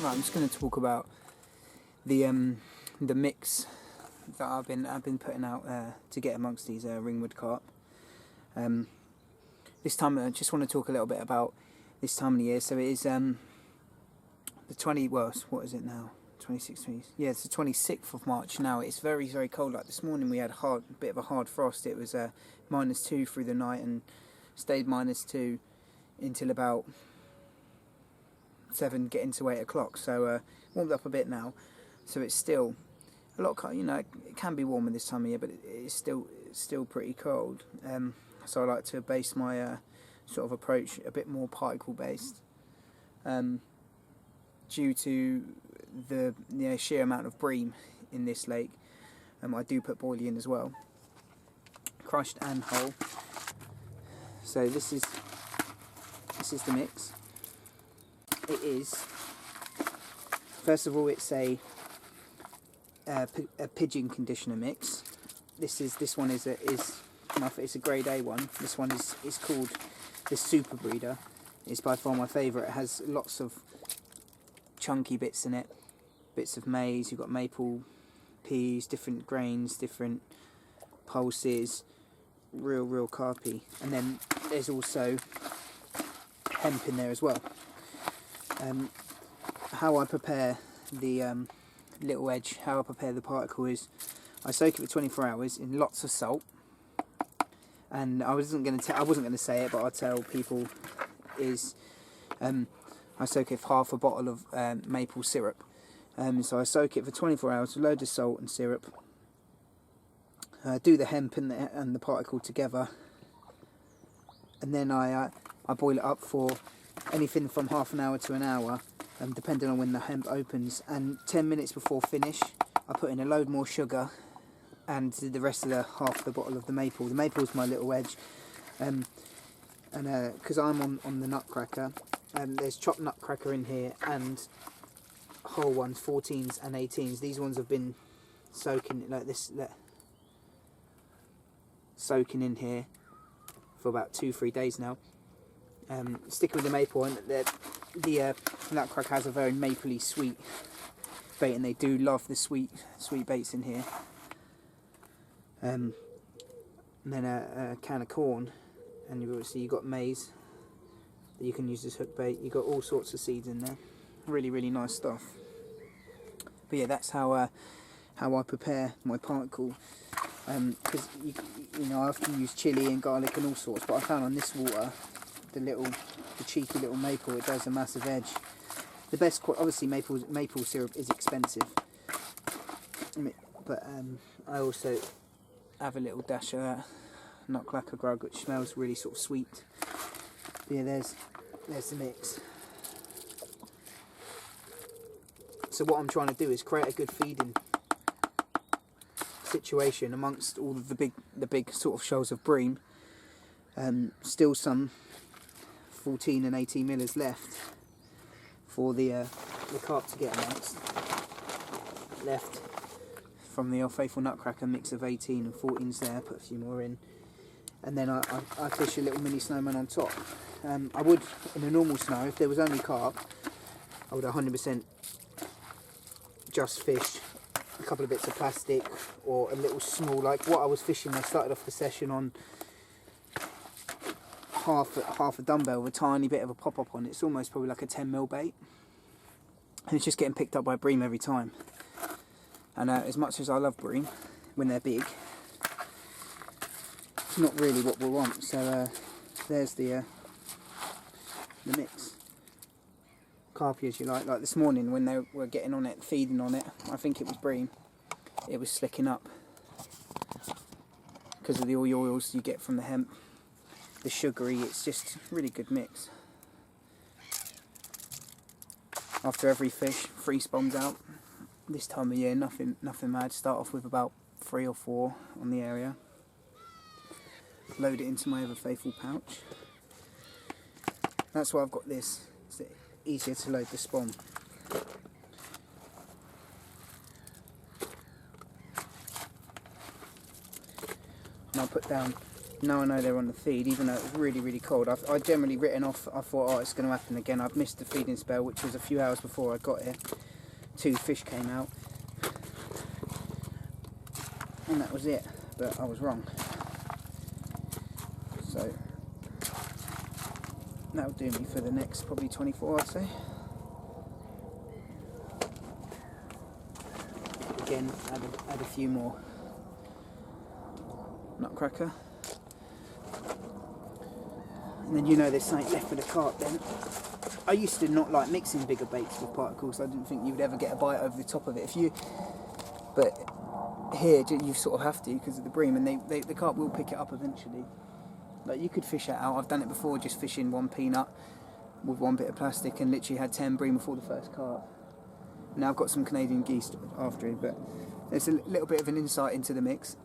Right, I'm just going to talk about the mix that I've been putting out to get amongst these Ringwood carp. This time I just want to talk a little bit about this time of the year. So it is the 20. Well, what is it now? 26th. Yeah, it's the 26th of March now. It's very, very cold. Like this morning, we had a bit of a hard frost. It was -2 through the night and stayed -2 until about 7, getting to 8 o'clock. So warmed up a bit now. So it's still a lot cold. You know, it can be warmer this time of year, but it's still pretty cold. So I like to base my sort of approach a bit more particle based, due to the sheer amount of bream in this lake. I do put boilie in as well, crushed and whole. So this is the mix. It is, first of all, it's a pigeon conditioner mix. This one is it's a grade A one. This one is called the Super Breeder. It's by far my favourite. It has lots of chunky bits in it, bits of maize. You've got maple, peas, different grains, different pulses, real carpy. And then there's also hemp in there as well. How I prepare the little edge, how I prepare the particle is I soak it for 24 hours in lots of salt. And I wasn't going to say it, but I'll tell people is I soak it for half a bottle of maple syrup. So I soak it for 24 hours with a load of salt and syrup. Do the hemp and the particle together, and then I boil it up for anything from half an hour to an hour, depending on when the hemp opens. And 10 minutes before finish, I put in a load more sugar and the rest of the half the bottle of the maple. The maple is my little edge, and because I'm on the nutcracker, there's chopped nutcracker in here and whole ones, 14s and 18s. These ones have been soaking like this, soaking in here for about 2-3 days now. Sticking with the maple, and the nutcracker has a very mapley sweet bait, and they do love the sweet baits in here. And then a can of corn, and you've got maize that you can use as hook bait. You've got all sorts of seeds in there. Really nice stuff. But yeah, that's how I prepare my particle. Because I often use chili and garlic and all sorts, but I found on this water, the cheeky little maple, it does a massive edge. The best, obviously, maple syrup is expensive, but I also have a little dash of that nutcracker grug, which smells really sort of sweet. But yeah, there's the mix. So what I'm trying to do is create a good feeding situation amongst all of the big sort of shoals of bream. Still some 14 and 18 millers left for the carp to get amongst. Left from the old faithful nutcracker mix of 18 and 14s there. Put a few more in, and then I fish a little mini snowman on top. I would, in a normal snow, if there was only carp, I would 100% just fish a couple of bits of plastic or a little small, like what I was fishing. I started off the session on half a dumbbell with a tiny bit of a pop-up on it. It's almost probably like a 10mm bait, and it's just getting picked up by bream every time. And as much as I love bream when they're big, it's not really what we want. So there's the mix. Carpy, as you like this morning when they were getting on it, feeding on it, I think it was bream, it was slicking up because of the oils you get from the hemp, the sugary. It's just really good mix. After every fish, 3 bombs out. This time of year, nothing mad. Start off with about 3 or 4 on the area. Load it into my ever faithful pouch. That's why I've got this. It's easier to load the spawn. And I'll put down now I know they're on the feed, even though it was really, really cold. I generally written off, I thought, oh, it's going to happen again. I've missed the feeding spell, which was a few hours before I got here. 2 fish came out. And that was it, but I was wrong. So, that'll do me for the next probably 24, I'd say. Again, add a few more. Nutcracker. And then there's something left for the carp then. I used to not like mixing bigger baits with particles. I didn't think you would ever get a bite over the top of it. But here you sort of have to because of the bream, and the carp will pick it up eventually. Like, you could fish it out. I've done it before, just fishing 1 peanut with 1 bit of plastic, and literally had 10 bream before the first carp. Now I've got some Canadian geese after it, but there's a little bit of an insight into the mix.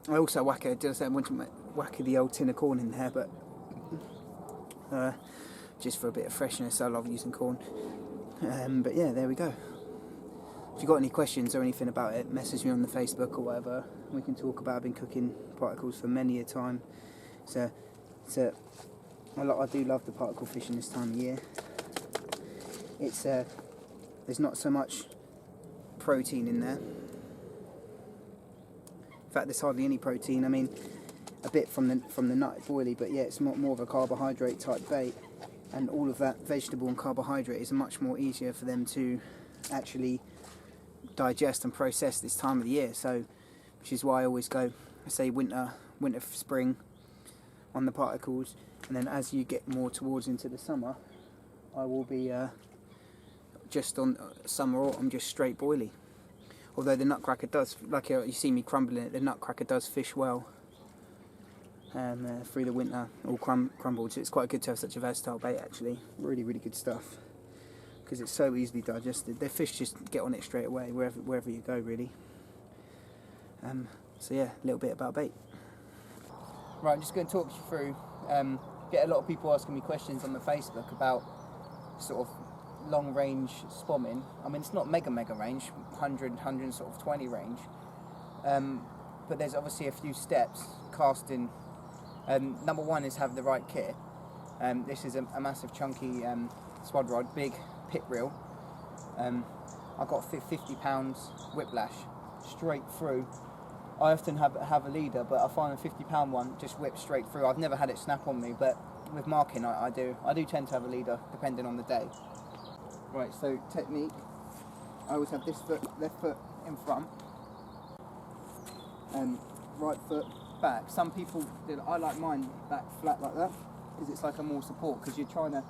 I also whack the old tin of corn in there, but just for a bit of freshness. I love using corn. But yeah, there we go. If you've got any questions or anything about it, message me on the Facebook or whatever. We can talk about it. I've been cooking particles for many a time. I do love the particle fishing this time of year. There's not so much protein in there. In fact, there's hardly any protein. I mean, a bit from the nut boilie, but yeah, it's more of a carbohydrate type bait, and all of that vegetable and carbohydrate is much more easier for them to actually digest and process this time of the year. So, which is why I always go, I say winter, spring on the particles, and then as you get more towards into the summer, I will be just on summer autumn, just straight boilie. Although the nutcracker does, like you see me crumbling it, the nutcracker does fish well through the winter, all crumbled. So it's quite good to have such a versatile bait actually. Really, really good stuff. Because it's so easily digested. The fish just get on it straight away, wherever you go really. So yeah, a little bit about bait. Right, I'm just going to talk you through, get a lot of people asking me questions on the Facebook about sort of long range spomming. I mean, it's not mega range, 120 range, but there's obviously a few steps. Casting, number one is have the right kit. This is a massive chunky swad rod, big pit reel. I got 50 pounds whiplash straight through. I often have a leader, but I find a 50-pound one just whips straight through. I've never had it snap on me, but with marking I do tend to have a leader depending on the day. Right, so technique, I always have this left foot in front, and right foot back. Some people I like mine back flat like that, because it's like a more support, because you're trying to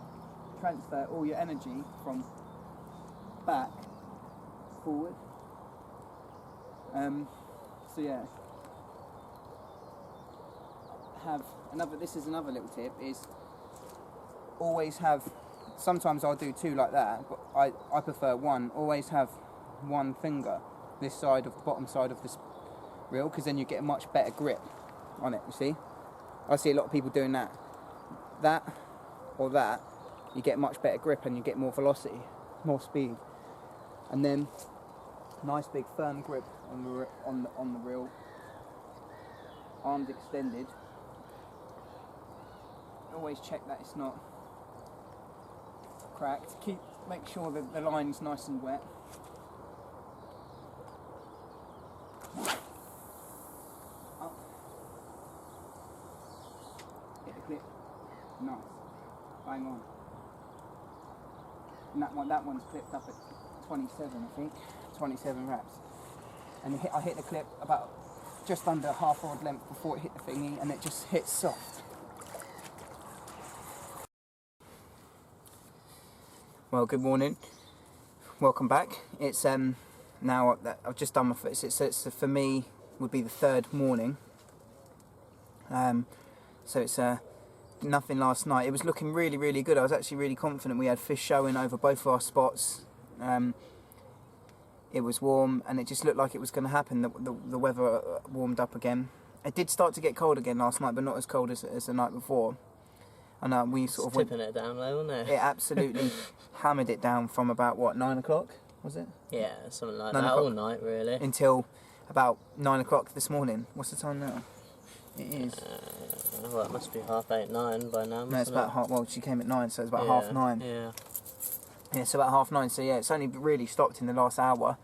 transfer all your energy from back forward. So yeah, this is another little tip, is always have, sometimes I'll do 2 like that, but I prefer 1. Always have 1 finger this side of the bottom side of this reel, because then you get a much better grip on it, you see? I see a lot of people doing that or that, you get much better grip and you get more velocity, more speed. And then nice big firm grip on the reel, arms extended. Always check that it's not cracked. Make sure that the line's nice and wet. Up. Hit the clip. Nice. Bang on. And that one's clipped up at 27, I think. 27 wraps. And I hit the clip about just under half rod length before it hit the thingy, and it just hits soft. Well, good morning. Welcome back. It's now that I've just done my first. It's for me would be the 3rd morning. So it's nothing last night. It was looking really, really good. I was actually really confident. We had fish showing over both of our spots. It was warm, and it just looked like it was going to happen. The weather warmed up again. It did start to get cold again last night, but not as cold as the night before. And we sort of went tipping it down low, wasn't it? It absolutely hammered it down from about, what, 9 o'clock, was it? Yeah, something like that all night, really. Until about 9 o'clock this morning. What's the time now? It is. Well, it must be 8:30, 9 by now. No, it's about half. Well, she came at 9, so it's about 9:30. Yeah. Yeah, it's about 9:30. So yeah, it's only really stopped in the last hour.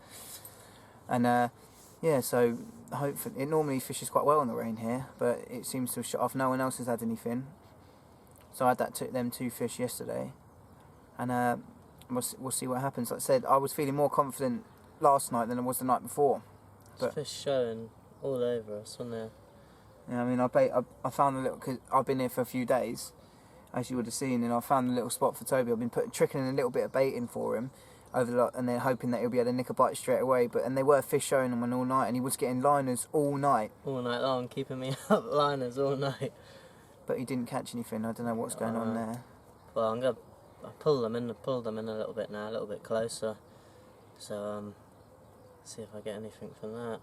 And yeah, so hopefully it normally fishes quite well in the rain here, but it seems to have shut off. No one else has had anything. So I had them 2 fish yesterday, and we'll see what happens. Like I said, I was feeling more confident last night than I was the night before. But fish showing all over us, wasn't there? Yeah, I mean, I found a little, cause I've been here for a few days, as you would have seen, and I found a little spot for Toby. I've been trickling a little bit of bait in for him over the lot, and then hoping that he'll be able to nick a bite straight away. And they were fish showing him all night, and he was getting liners all night. All night long, keeping me up liners all night. But he didn't catch anything. I don't know what's going on there. Well, I'll pull them in a little bit now, a little bit closer. So see if I get anything from that.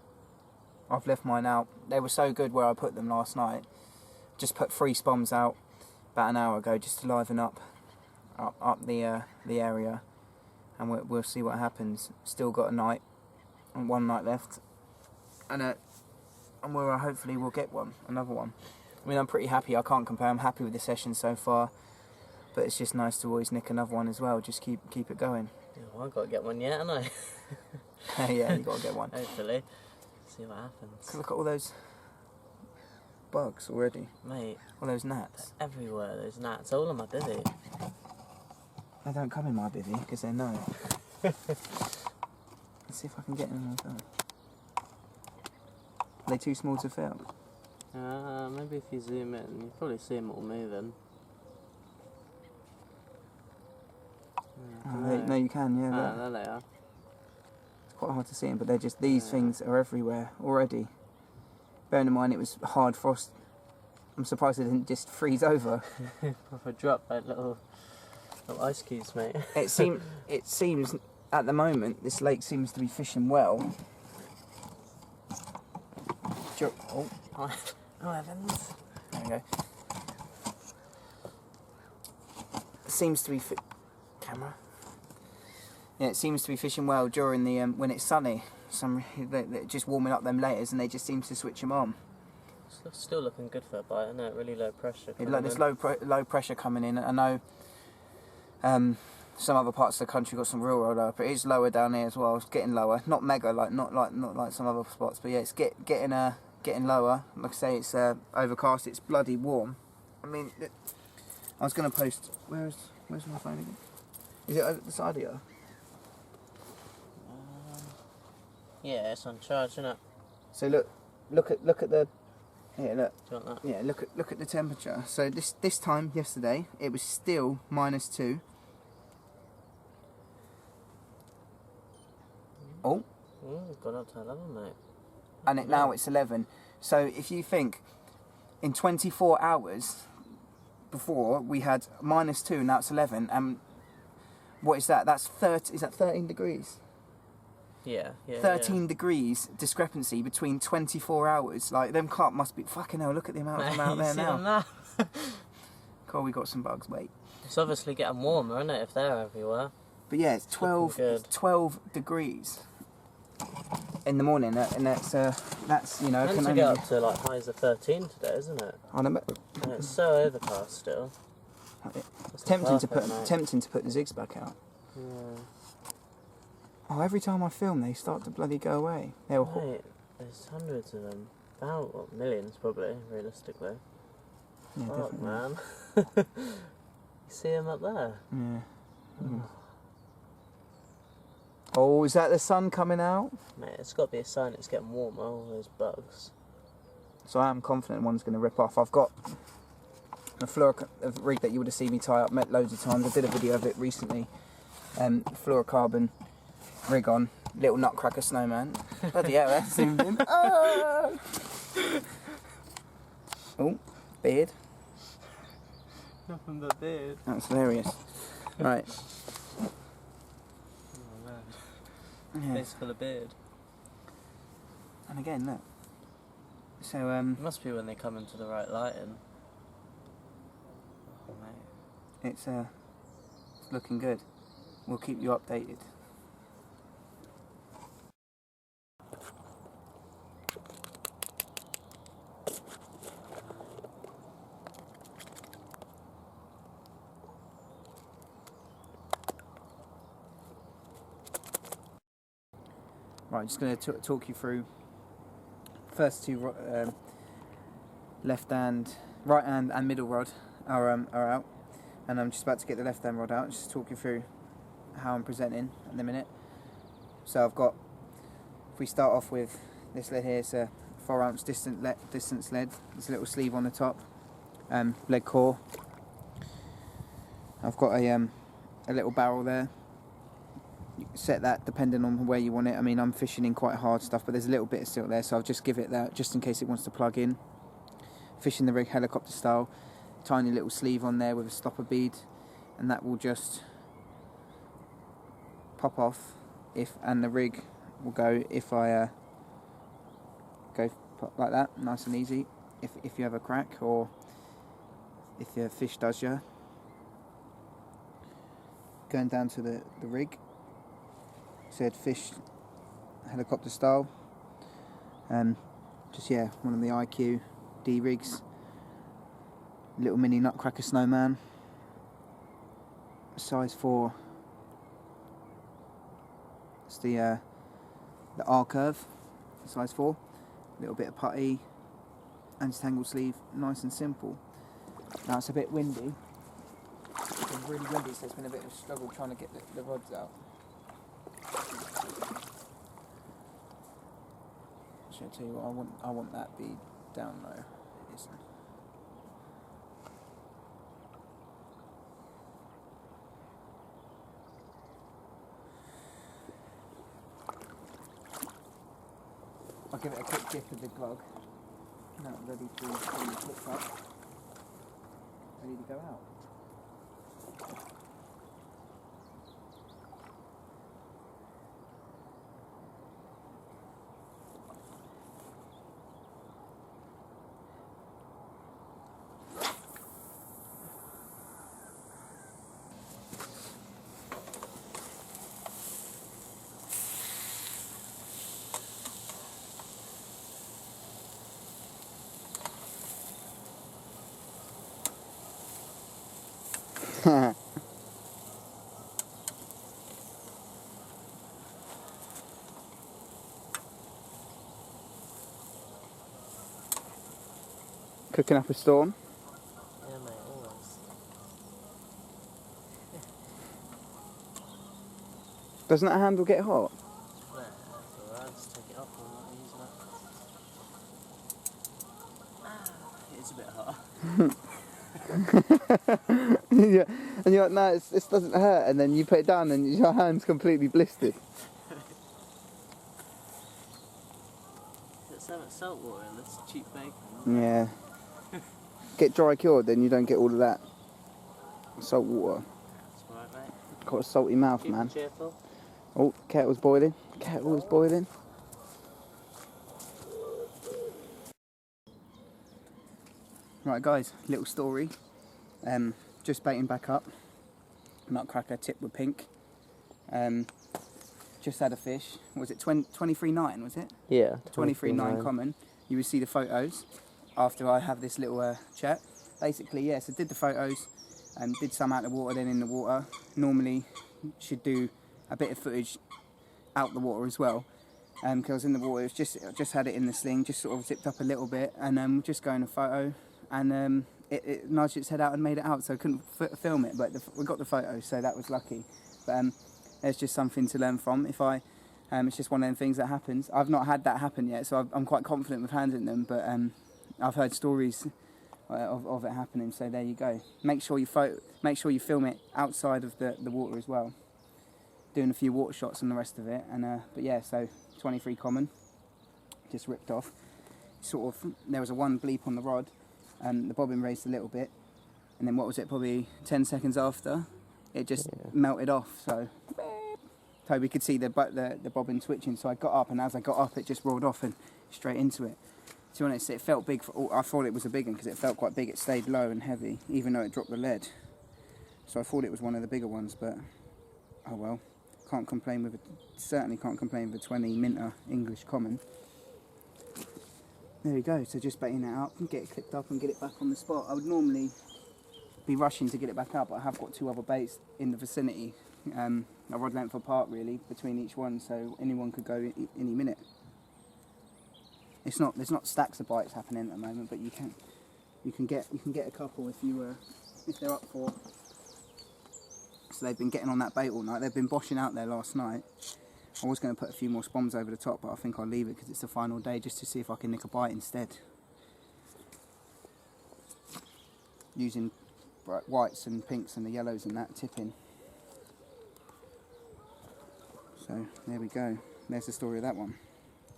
I've left mine out. They were so good where I put them last night. Just put 3 spoms out about an hour ago just to liven up the area, and we'll see what happens. Still got a night and 1 night left, and hopefully we'll get another one. I mean, I'm pretty happy. I can't compare. I'm happy with the session so far, but it's just nice to always nick another one as well. Just keep it going. Yeah, well, I've got to get one yet, haven't I? Yeah, you got to get one. Hopefully. See what happens. Look at all those bugs already. Mate. All those gnats. Everywhere, those gnats. All on my bivvy. They don't come in my bivvy because they're no. Let's see if I can get them as well. Are they too small to film? Maybe if you zoom in, you probably see them all moving. No, you can, yeah. There they are. It's quite hard to see them, but they're just, these things are everywhere already. Bearing in mind it was hard frost, I'm surprised they didn't just freeze over. Proper drop like little ice cubes, mate. It seems at the moment this lake seems to be fishing well. Oh, heavens. There we go. It seems to be camera. Yeah, it seems to be fishing well during the when it's sunny. They're just warming up them laters, and they just seem to switch them on. It's still looking good for a bite, isn't it? Really low pressure. There's low pressure coming in. I know some other parts of the country got some real low, but it's lower down here as well. It's getting lower, not mega, not like some other spots, but yeah, it's getting lower. Like I say, it's overcast. It's bloody warm. I mean, I was going to post. Where's my phone again? Is it over the side of you? Yeah, it's on charge, isn't it? So look at the. Here, look. Do you want that? Yeah, look at the temperature. So this time yesterday, it was still -2. Oh. Gone up to 11, mate. And now it's 11. So if you think, in 24 hours before we had -2, now it's 11, and what is that? That's 30. Is that 13 degrees? Yeah. 13 degrees discrepancy between 24 hours. Like, them carp must be fucking hell. Look at the amount of them out there now. Cool, we got some bugs. Wait. It's obviously getting warmer, isn't it? If they're everywhere. But yeah, it's 12 degrees in the morning, and that's you know. Meant to get up to like highs of 13 today, isn't it? I know. And it's so overcast still. It's tempting to put the zigs back out. Yeah. Oh, every time I film, they start to bloody go away. Mate, there's hundreds of them. Millions probably, realistically. Yeah, fuck, definitely. man. You see them up there? Yeah. Oh, is that the sun coming out? Mate, it's got to be a sign it's getting warmer, all those bugs. So I am confident one's going to rip off. I've got a rig that you would have seen me tie up loads of times. I did a video of it recently. Fluorocarbon rig on, little nutcracker snowman. Bloody hell, that's zoomed in. Oh, beard. Nothing but beard. That's hilarious. Right. Oh man. Yeah. Face full of beard. And again, look. So It must be when they come into the right lighting. Oh mate. it's looking good. We'll keep you updated. Right, I'm just going to talk you through first two left hand, right hand and middle rod are out, and I'm just about to get the left hand rod out. Just talk you through how I'm presenting in a minute. So I've got, if we start off with this lead here, it's a 4 ounce distance lead. There's a little sleeve on the top, lead core. I've got a little barrel there. You can set that depending on where you want it. I mean, I'm fishing in quite hard stuff, but there's a little bit of silt there, so I'll just give it that just in case it wants to plug in. Fishing the rig helicopter style, tiny little sleeve on there with a stopper bead, and that will just pop off and the rig will go if I go pop like that, nice and easy. If you have a crack or if your fish does you. Going down to the rig. Said fish helicopter style, just one of the IQ D rigs, little mini nutcracker snowman, size 4. It's the R curve, size 4, little bit of putty, anti-tangle sleeve, nice and simple. Now it's a bit windy, it's been really windy, so it's been a bit of a struggle trying to get the rods out. I'll tell you what, I want that bead down low. It isn't. I'll give it a quick dip of the glog. Now I'm ready to flip up. Ready to go out. Cooking up a storm. Yeah, mate, always. Doesn't that handle get hot? Yeah, that's alright, just take it off and not use that. It's a bit hot. Yeah, and you're like, no, this doesn't hurt, and then you put it down and your hand's completely blistered. There's so much salt water in this cheap bacon. Yeah. Get dry cured, then you don't get all of that salt water. That's alright, mate. Got a salty mouth, Keep man. cheerful. Oh, kettle's boiling. Kettle's boiling. Right, guys, little story. Just baiting back up. Nutcracker tipped with pink. Just had a fish. Was it 23.9? Was it? Yeah. 23.9 common. You will see the photos after I have this little chat. Basically, yes, I did the photos and did some out of the water, then in the water. Normally, should do a bit of footage out the water as well. Because I was in the water, just had it in the sling, just sort of zipped up a little bit, and just going a photo, and it nudged its head out and made it out, so I couldn't film it, but we got the photo, so that was lucky. But there's just something to learn from. It's just one of them things that happens. I've not had that happen yet, so I'm quite confident with handling them, but I've heard stories of it happening, so there you go. Make sure you film it outside of the water as well. Doing a few water shots and the rest of it, and but yeah, so 23 common, just ripped off. Sort of, there was a one bleep on the rod, and the bobbin raised a little bit, and then what was it? Probably 10 seconds after, it just melted off. So we could see the bobbin twitching. So I got up, and as I got up, it just rolled off and straight into it. To be honest, it felt big. I thought it was a big one because it felt quite big. It stayed low and heavy, even though it dropped the lead. So I thought it was one of the bigger ones, but oh well. Can't complain with it. Certainly can't complain with a 20 minter English common. There we go. So just baiting it up and get it clipped up and get it back on the spot. I would normally be rushing to get it back up, but I have got two other baits in the vicinity a rod length apart really between each one, so anyone could go any minute. There's not stacks of bites happening at the moment, but you can get a couple if they're up for. So they've been getting on that bait all night. They've been boshing out there last night. I was going to put a few more spombs over the top, but I think I'll leave it because it's the final day, just to see if I can nick a bite instead. Using bright whites and pinks and the yellows and that tipping. So there we go. There's the story of that one.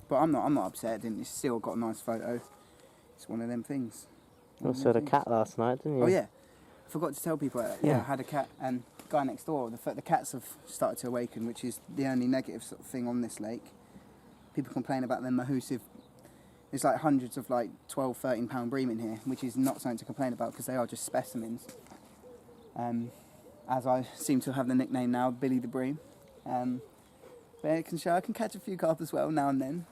But I'm not upset. It's still got a nice photo. It's one of them things. You also had a cat last night, didn't you? Oh yeah, I forgot to tell people. Yeah, I had a cat, and guy next door. The cats have started to awaken, which is the only negative sort of thing on this lake. People complain about the mahoosive. There's like hundreds of like 12, 13 pound bream in here, which is not something to complain about because they are just specimens. As I seem to have the nickname now, Billy the Bream. But I can catch a few carp as well now and then.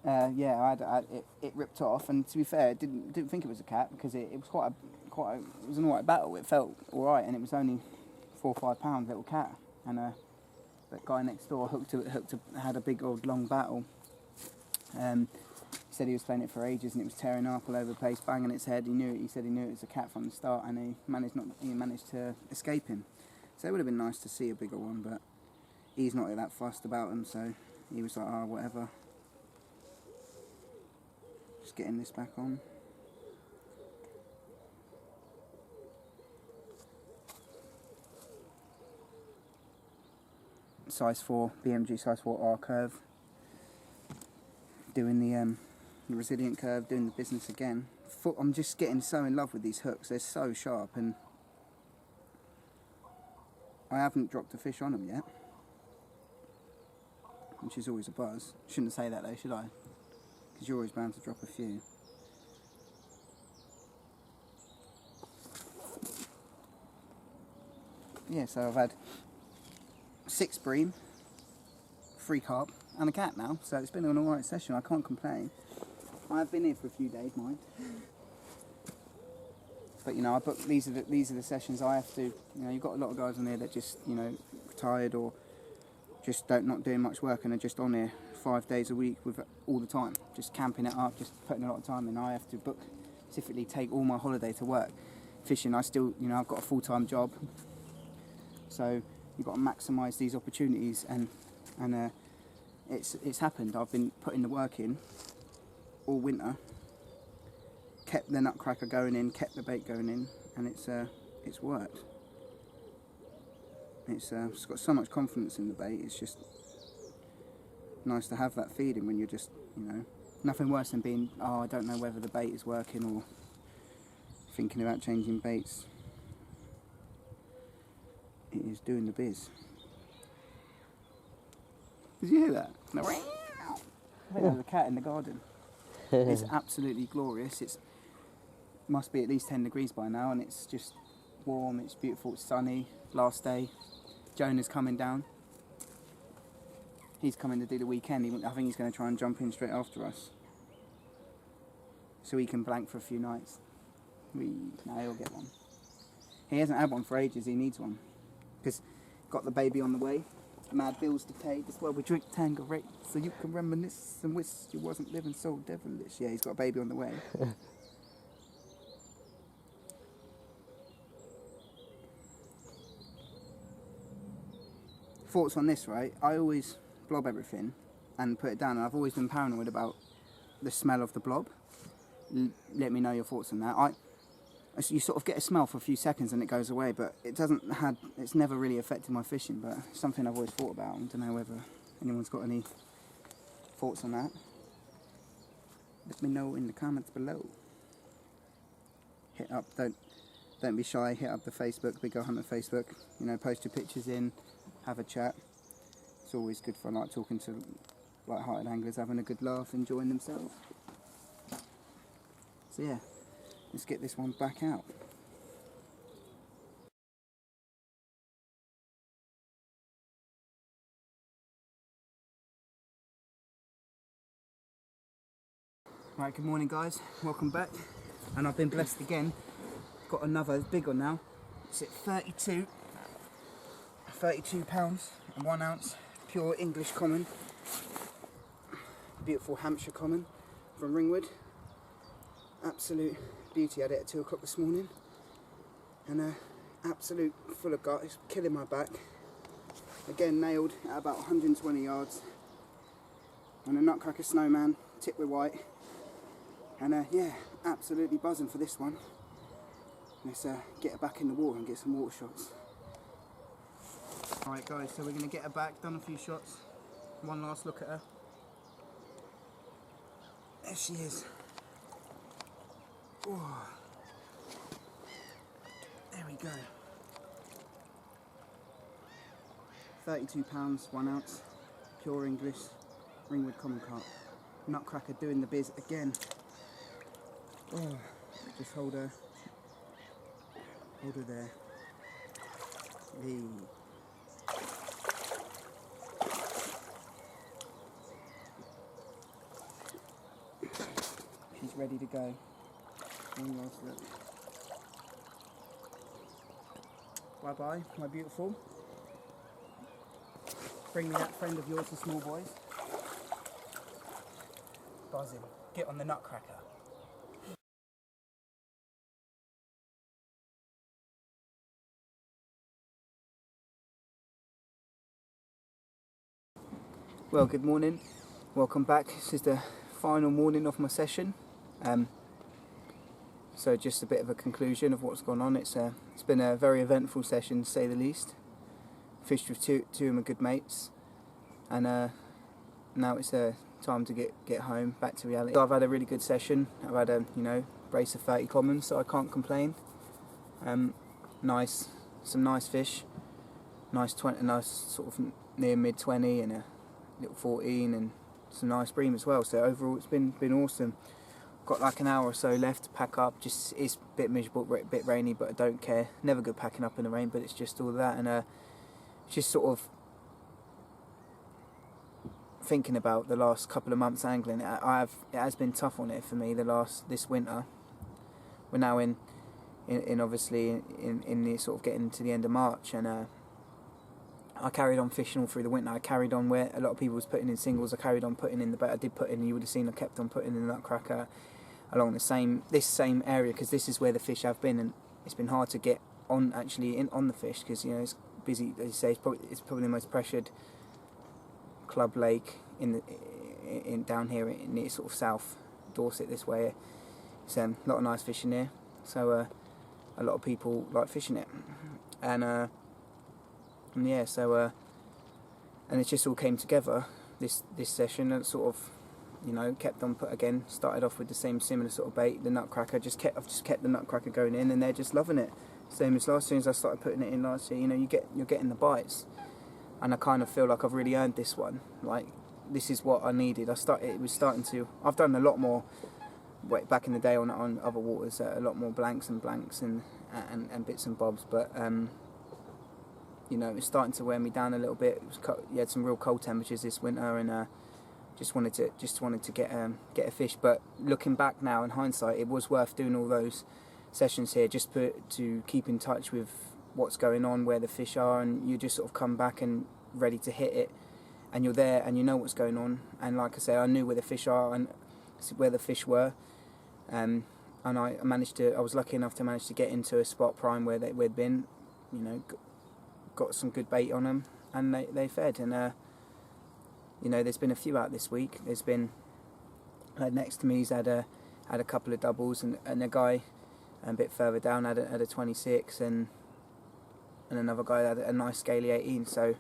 Yeah, it ripped off, and to be fair, didn't think it was a cat because it was it was an alright battle. It felt alright, and it was only 4 or 5 pound little cat. And that guy next door had a big old long battle. He said he was playing it for ages, and it was tearing up all over the place, banging its head. He said he knew it was a cat from the start, and he managed to escape him. So it would have been nice to see a bigger one, but he's not that fussed about them, so he was like, oh, whatever. Just getting this back on. Size 4, BMG size 4 R curve. Doing the resilient curve, doing the business again. I'm just getting so in love with these hooks. They're so sharp, and I haven't dropped a fish on them yet, which is always a buzz. Shouldn't say that though, should I? Because you're always bound to drop a few. Yeah, so I've had 6 bream, 3 carp, and a cat now, so it's been an alright session. I can't complain. I've been here for a few days, mind. But you know, I booked these are the sessions I have to. You know, you've got a lot of guys on here that just, you know, retired or just not doing much work and are just on here 5 days a week with all the time, just camping it up, just putting a lot of time in. I have to book, specifically take all my holiday to work. Fishing, I still, you know, I've got a full-time job, so you've got to maximise these opportunities, and it's happened. I've been putting the work in all winter, kept the nutcracker going in, kept the bait going in, and it's worked. It's got so much confidence in the bait. It's just nice to have that feeling when you're just, you know, nothing worse than being, oh, I don't know whether the bait is working, or thinking about changing baits. It is doing the biz. Did you hear that? No. I think there was a cat in the garden. It's absolutely glorious. It must be at least 10 degrees by now, and it's just warm, it's beautiful, it's sunny. Last day. Jonah's coming down. He's coming to do the weekend. I think he's going to try and jump in straight after us, so he can blank for a few nights. No, he'll get one. He hasn't had one for ages. He needs one because got the baby on the way. Mad bills to pay. That's why we drink Tanqueray, so you can reminisce and wish you wasn't living so devilish. Yeah, he's got a baby on the way. Thoughts on this, right? I always blob everything and put it down, and I've always been paranoid about the smell of the blob. Let me know your thoughts on that. You sort of get a smell for a few seconds and it goes away, but it's never really affected my fishing, but it's something I've always thought about. I don't know whether anyone's got any thoughts on that. Let me know in the comments below. Hit up, don't be shy, hit up the Facebook, Big Go Hunter Facebook, you know, post your pictures in, have a chat. It's always good fun, like talking to light-hearted anglers, having a good laugh, enjoying themselves. So yeah, let's get this one back out. Right, good morning guys, welcome back. And I've been blessed again. Got another big one now. It's at 32. £32 and 1 ounce pure English common, beautiful Hampshire common from Ringwood. Absolute beauty. I had it at 2 o'clock this morning, and absolute full of gut. It's killing my back. Again, nailed at about 120 yards. And a nutcracker snowman, tipped with white. And yeah, absolutely buzzing for this one. Let's get her back in the water and get some water shots. Alright guys, so we're going to get her back, done a few shots. One last look at her. There she is. Oh. There we go. £32, 1 ounce, pure English, Ringwood common carp. Nutcracker doing the biz again. Oh, just hold her there. She's ready to go. One last look. Bye bye, my beautiful. Bring me that friend of yours, the small boys. Buzzing. Get on the nutcracker. Well, good morning. Welcome back. This is the final morning of my session. So just a bit of a conclusion of what's gone on. It's been a very eventful session, to say the least. Fished with two of my good mates, and now it's time to get home, back to reality. So I've had a really good session. I've had a brace of 30 commons, so I can't complain. Some nice fish, nice sort of near mid 20 and a little 14, and some nice bream as well. So overall, it's been awesome. Got like an hour or so left to pack up. Just it's a bit miserable, a bit rainy, but I don't care. Never good packing up in the rain, but it's just all that, and just sort of thinking about the last couple of months angling. It has been tough on it for me this winter. We're now in obviously in the sort of getting to the end of March, and I carried on fishing all through the winter. I carried on where a lot of people was putting in singles. I carried on putting in the bait. I did put in. You would have seen I kept on putting in the nutcracker along this same area, because this is where the fish have been, and it's been hard to get on on the fish, because it's busy. As you say, it's probably the most pressured club lake in down here in the sort of South Dorset this way. It's a lot of nice fishing here, so a lot of people like fishing it, and yeah, so and it just all came together this session, and sort of kept on started off with the similar sort of bait, the nutcracker. I've just kept the nutcracker going in, and they're just loving it. Same as last year. As I started putting it in last year, you're getting the bites, and I kind of feel like I've really earned this one. Like, this is what I needed. I've done a lot more back in the day on other waters, a lot more blanks and bits and bobs, but it's starting to wear me down a little bit. You had some real cold temperatures this winter, and just wanted to get a fish. But looking back now in hindsight, it was worth doing all those sessions here, just to keep in touch with what's going on, where the fish are, and you just sort of come back and ready to hit it, and you're there and you know what's going on. And like I say, I knew where the fish are and where the fish were, and I was lucky enough to manage to get into a spot prime where we'd been, got some good bait on them, and they fed. And there's been a few out this week. There's been next to me's had a couple of doubles, and a guy a bit further down had a 26, and another guy had a nice scaly 18. So,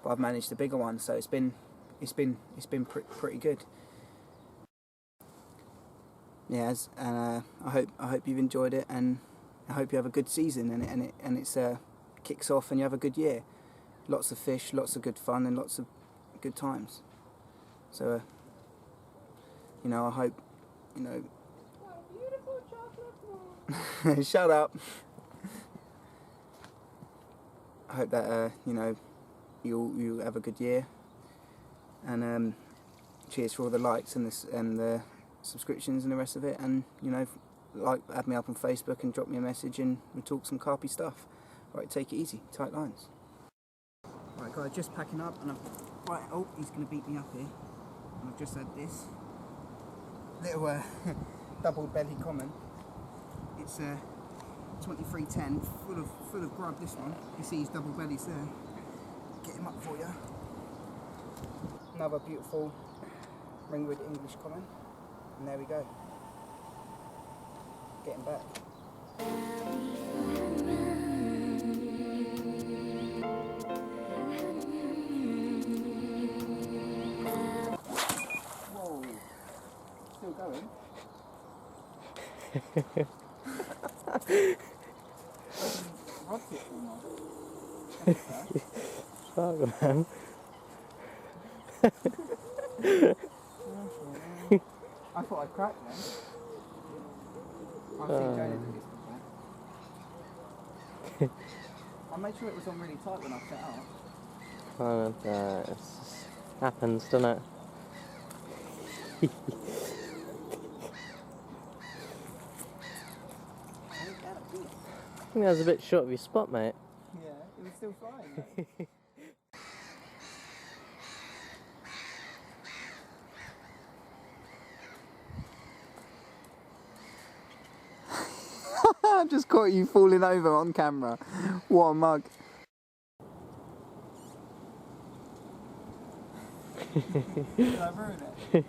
but I've managed a bigger one. So it's been pretty good. Yeah, and I hope you've enjoyed it, and I hope you have a good season, and it's kicks off and you have a good year. Lots of fish, lots of good fun, and lots of good times. So I hope Beautiful chocolate ball. shut up. I hope that you have a good year, and cheers for all the likes and the subscriptions and the rest of it, and add me up on Facebook and drop me a message, and we'll talk some carpy stuff. Right, take it easy, tight lines. guy just packing up, and right, oh, he's going to beat me up here. And I've just had this little double belly common. It's 2310, full of grub. This one, you see his double bellies there. Get him up for you. Another beautiful Ringwood English common, and there we go. Get him back. Whoa, still going. Rod's it or not? Fuck, man. I thought I'd cracked them. I've seen Jonah do this before. I made sure it was on really tight when I set out. It just happens, doesn't it? I think that was a bit short of your spot, mate. Yeah, it was still flying though. I just caught you falling over on camera. What a mug. Did I ruin it?